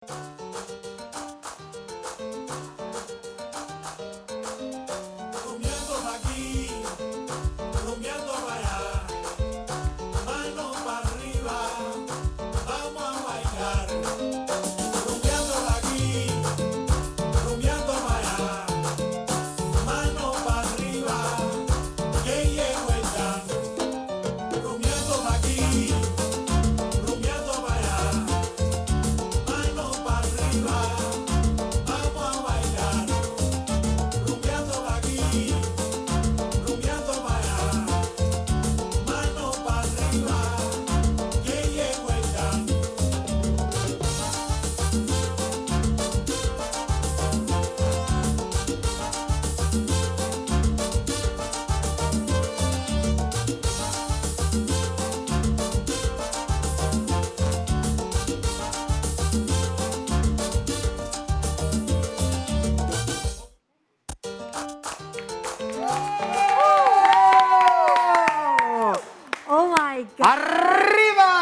Rumbeando pa' aquí, rumbeando pa' allá, mano pa' arriba, vamos a bailar. Rumbeando pa' aquí, rumbeando pa' allá, mano pa' arriba, que llegó el dance. Rumbeando pa' aquí, rumbeando pa' allá, mano pa' arriba, vamos a bailar. Rumbeando pa' aquí, rumbeando pa' allá, mano pa' arriba, que llegó el dance. Oh my God. Arriba!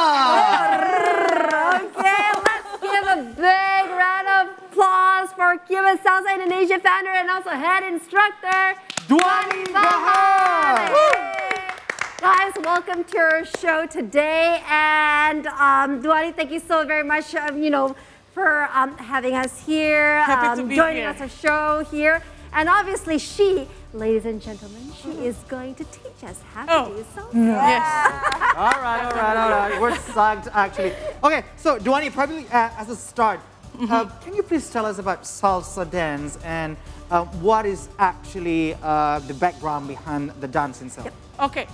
Okay, let's give a big round of applause for Cuban Salsa Indonesia founder and also head instructor, Dhwani Bahar! Guys, welcome to our show today. And Dhwani, thank you so very much, for having us here, Happy to be joining here. us a show here. And obviously ladies and gentlemen, she is going to teach us how to do salsa. Yes. All right. We're psyched, actually. Okay, so Dhwani, probably as a start, can you please tell us about Salsa Dance and what is actually the background behind the dance itself? Okay.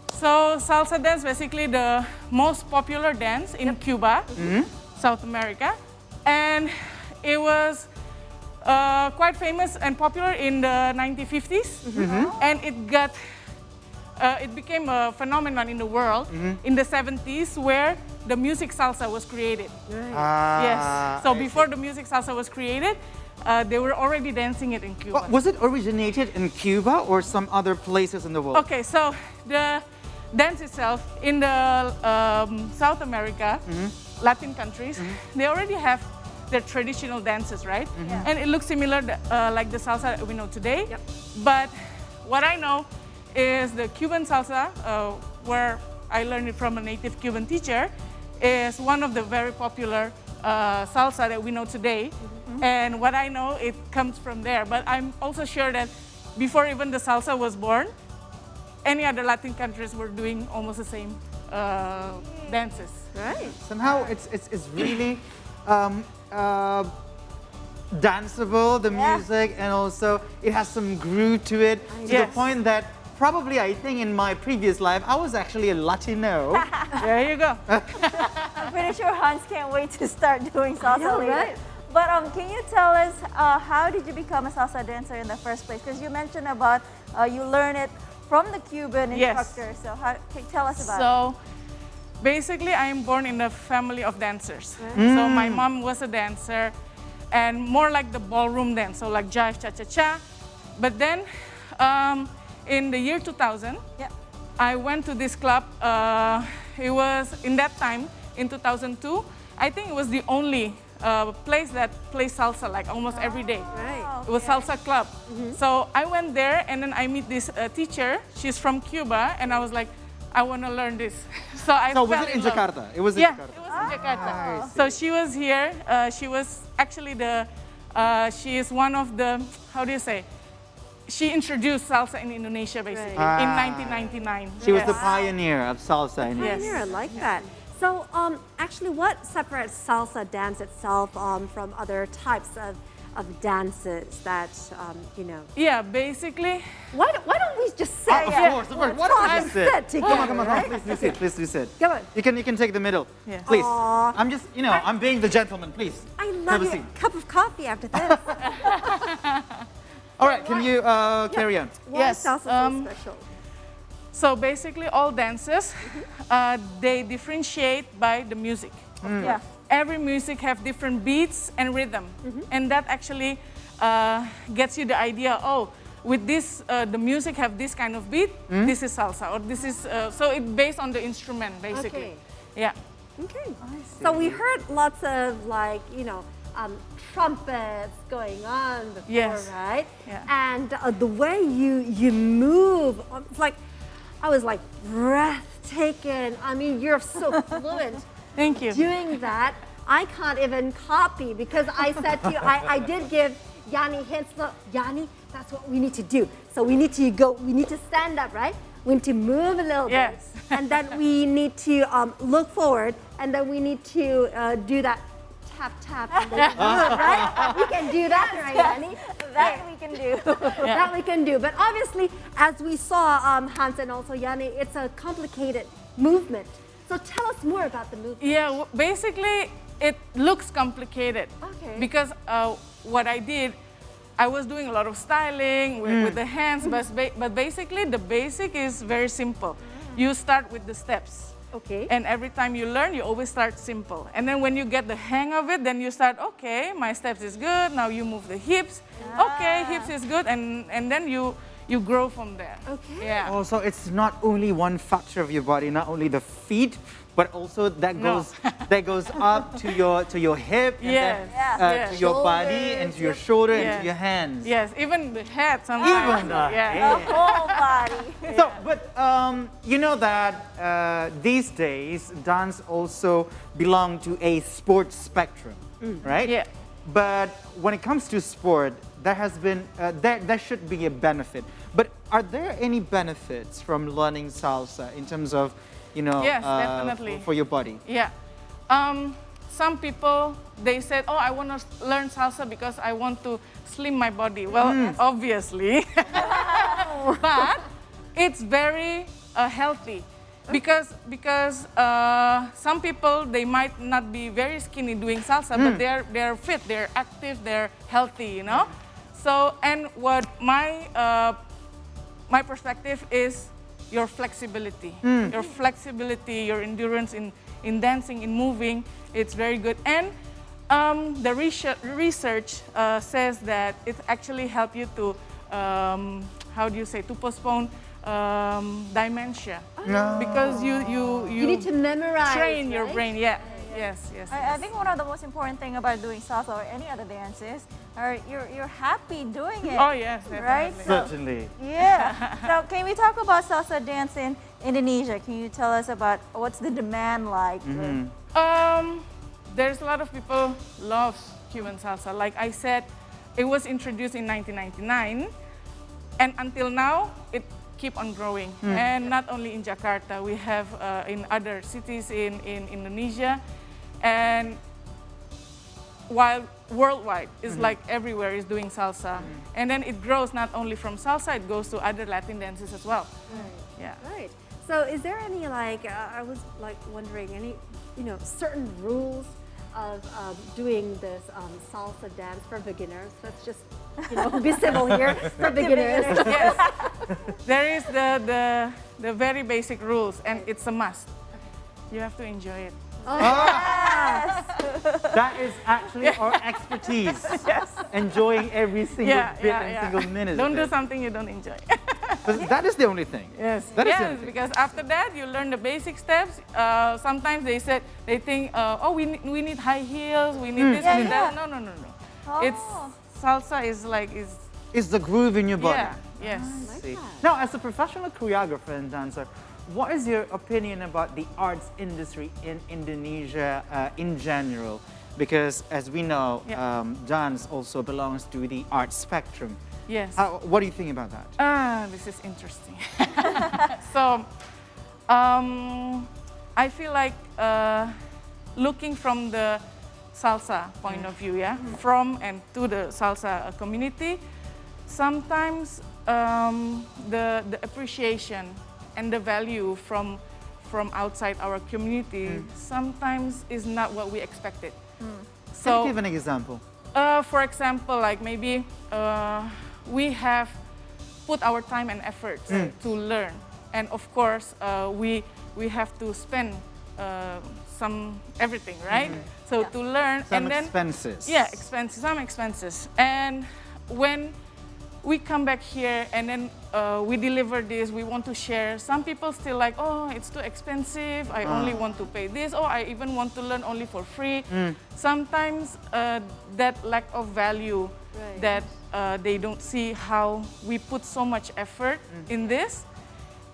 So Salsa Dance, basically the most popular dance in Cuba, South America. And it was quite famous and popular in the 1950s. And it became a phenomenon in the world in the 70s, where the music salsa was created. Yes. So before the music salsa was created, they were already dancing it in Cuba. Was it originated in Cuba or some other places in the world? Okay, so the dance itself in the South America, Latin countries, they already have their traditional dances, right? And it looks similar like the salsa that we know today. But what I know is the Cuban salsa, where I learned it from a native Cuban teacher, is one of the very popular salsa that we know today. And what I know, it comes from there. But I'm also sure that before even the salsa was born, any other Latin countries were doing almost the same dances. Right. Somehow it's really danceable, the music, and also it has some groove to it, to the Yes. point that probably I think in my previous life I was actually a Latino. There you go. I'm pretty sure Hans can't wait to start doing salsa know, later. right? But can you tell us how did you become a salsa dancer in the first place? Because you mentioned about you learn it from the Cuban Yes. instructor. So tell us about it. So basically, I am born in a family of dancers. So my mom was a dancer, and more like the ballroom dance, so like jive, cha-cha-cha. But then in the year 2000, Yeah. I went to this club. It was in that time, in 2002, I think it was the only place that plays salsa like almost every day. Right. It was Salsa Club. So I went there, and then I meet this teacher. She's from Cuba, and I was like, I want to learn this. So I So was fell it in love. Jakarta? It was in Yeah, Jakarta. it was in Jakarta. I So she was here. She was actually she is one of the, how do you say? She introduced salsa in Indonesia, basically, Right. in Ah. 1999. She was the Yes. pioneer of salsa. In Yes. Pioneer, I like that. So, actually, what separates salsa dance itself from other types of dances that, Yeah, basically, Why don't we just sit? Of course. Why don't talk we and just sit? sit together, Come on. right? Please do sit. Come on. You can take the middle. Yeah. Please. Aw. I'm just, I'm being the gentleman, please. I Have love a your seat. cup of coffee after this. All right, can you carry on? Why Yes, is salsa so special? so basically all dances, they differentiate by the music. Yeah. Every music have different beats and rhythm, and that actually gets you the idea. Oh, with this, the music have this kind of beat. This is salsa, or this is so it based on the instrument basically. Okay. Yeah. Okay. So we heard lots of trumpets going on before, Yes. right? Yeah. And the way you move, it's like I was like breathtaking. I mean, you're so fluent Thank you. doing that. I can't even copy because I said to you, I did give Yanni hints. Look, Yanni, that's what we need to do. So we need to stand up, right? We need to move a little Yes. bit. And then we need to look forward, and then we need to do that tap, tap, and then move, right? We can do that, right, Yanni? That we can do. That we can do. But obviously, as we saw Hans and also Yanni, it's a complicated movement. So tell us more about the movement. Yeah, basically it looks complicated. Okay. Because what I did, I was doing a lot of styling with the hands, but basically the basic is very simple. You start with the steps. Okay. And every time you learn, you always start simple. And then when you get the hang of it, then you start, okay, my steps is good. Now you move the hips. Okay, hips is good. And then you grow from there. Okay. Yeah. Oh, so it's not only one factor of your body, not only the feet, but also that No. goes up to your hip, and Yes. then Yes. to your body, and to your shoulder, and to Yeah. your hands. Yes, even the head sometimes. Even the yeah. head. The whole body. So, but you know that these days dance also belong to a sports spectrum, right? Yeah. But when it comes to sport, there has been there should be a benefit. But are there any benefits from learning salsa in terms of, Yes, definitely. for your body? Yeah. Some people, they said, oh, I want to learn salsa because I want to slim my body. Well, obviously. But it's very healthy. Because some people, they might not be very skinny doing salsa, but they're fit, they're active, they're healthy, So, and what my perspective is your flexibility. Your flexibility, your endurance in dancing, in moving, it's very good. And the research says that it actually helps you to, to postpone dementia. Because You need to memorize. train your right? brain, yeah. Yes. I think one of the most important thing about doing salsa or any other dances are you're happy doing it. Oh, yes, Right? definitely. Certainly. Yeah. So can we talk about salsa dance in Indonesia? Can you tell us about what's the demand like? There's a lot of people love Cuban salsa. Like I said, it was introduced in 1999, and until now, it keep on growing. And not only in Jakarta, we have in other cities in Indonesia, and while worldwide, it's like everywhere is doing salsa. And then it grows not only from salsa, it goes to other Latin dances as well. Yeah. Right. So is there any I was wondering, any certain rules of doing this salsa dance for beginners? Let's just be civil here for beginners. Yes, there is the very basic rules, and it's a must. You have to enjoy it. That is actually our expertise. Enjoying every single bit and single minute. Don't of do it. something you don't enjoy. But that is the only thing. Yes, That is the yes, only thing. because after that you learn the basic steps. Sometimes they think, oh, we need high heels, we need this, we need that. No. It's salsa is It's the groove in your body. yeah, yes. See. Now, as a professional choreographer and dancer, what is your opinion about the arts industry in Indonesia in general? Because as we know, dance also belongs to the art spectrum. Yes. What do you think about that? This is interesting. So, I feel like looking from the salsa point of view, from and to the salsa community, sometimes the appreciation and the value from outside our community sometimes is not what we expected. Can you give an example? For example, like maybe we have put our time and effort to learn, and of course we have to spend everything, right? So to learn Some and then expenses. some expenses, and when we come back here and then we deliver this, we want to share. Some people still like, oh, it's too expensive, I only want to pay this, or I even want to learn only for free. Sometimes that lack of value that they don't see how we put so much effort in this.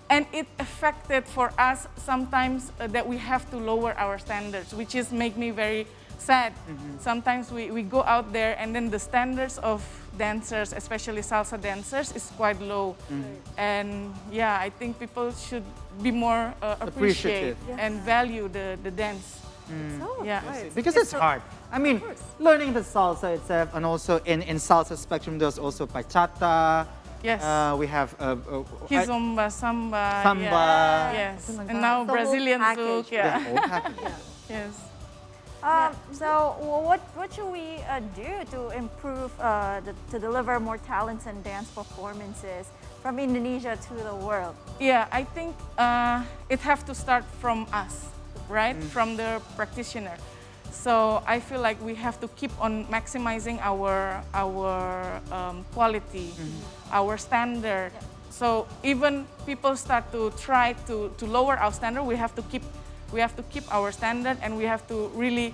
And it affected for us sometimes that we have to lower our standards, which is make me very sad. Sometimes we go out there and then the standards of dancers, especially salsa dancers, is quite low. And yeah, I think people should be more appreciate and value the dance. So, Yeah. right. Because it's hard. I mean, learning the salsa itself, and also in salsa spectrum, there's also bachata. Yes. We have Kizomba, samba. Samba. Yeah. Yes. Something like And that. now The whole Brazilian package. zouk. the Yeah. whole package. Yes. So what should we do to improve, to deliver more talents and dance performances from Indonesia to the world? Yeah, I think it have to start from us, right? From the practitioner. So I feel like we have to keep on maximizing our quality, our standard. So even people start to try to lower our standard, we have to keep our standard, and we have to really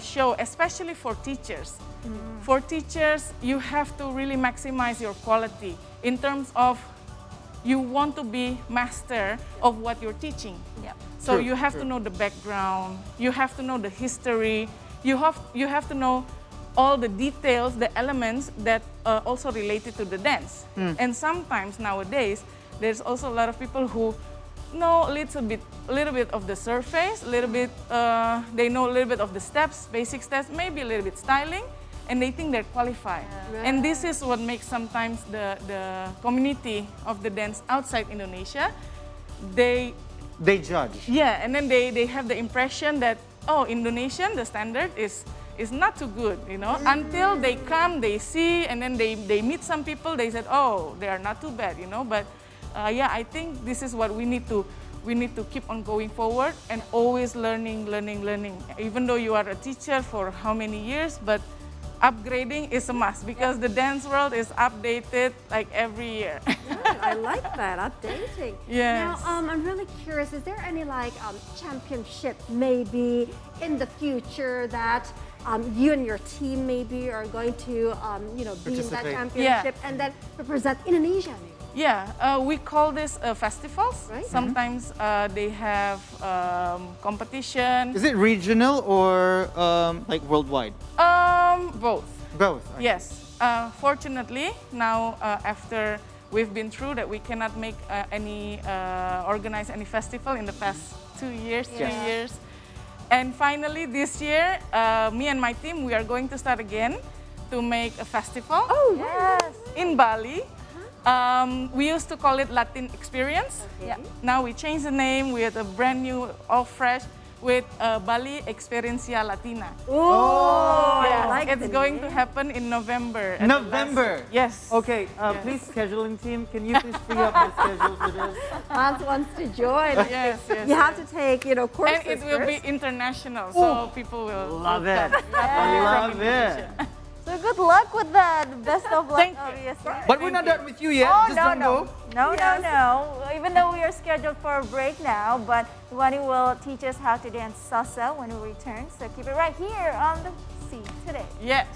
show, especially for teachers. For teachers, you have to really maximize your quality in terms of you want to be master of what you're teaching. Yeah. So True, you have true. to know the background, you have to know the history, you have to know all the details, the elements that also related to the dance. And sometimes nowadays, there's also a lot of people who know a little bit of the surface, they know a little bit of the steps, basic steps, maybe a little bit styling, and they think they're qualified. And this is what makes sometimes the community of the dance outside Indonesia, they judge. yeah, and then they have the impression that, oh, Indonesian, the standard is not too good, you know, until they come, they see, and then they meet some people, they said, oh, they are not too bad, you know. But yeah, I think this is what we need to keep on going forward and always learning. Even though you are a teacher for how many years, but upgrading is a must because the dance world is updated like every year. Good. I like that, updating. Yes. Now, I'm really curious, is there any like championship maybe in the future that you and your team maybe are going to, be in that Participate. championship and then represent Indonesia maybe? Yeah, we call this festivals. Right. Sometimes they have competition. Is it regional or like worldwide? Both. Both. Okay. Yes. Fortunately, now after we've been through that, we cannot make organize any festival in the past 2 years, 3 years. And finally, this year, me and my team, we are going to start again to make a festival. Oh, Yes. In Bali. We used to call it Latin Experience. Yeah. Now we changed the name with a brand new, all fresh, with Bali Experiencia Latina. Oh, Yeah, I like it's the going name. to happen in November. at the November. Yes. Okay, please scheduling team, can you please free up my schedule for this? Hans wants to join. Yes, yes. You have to take, courses And it will be first. international, so people will Love will it. come. I love it. So good luck with that. Best of luck, Thank you. obviously. But we're not done with you yet. Oh, Just no, don't no. go. No. Even though we are scheduled for a break now, but Dhwani will teach us how to dance salsa when we return. So keep it right here on the Sea Today. Yes.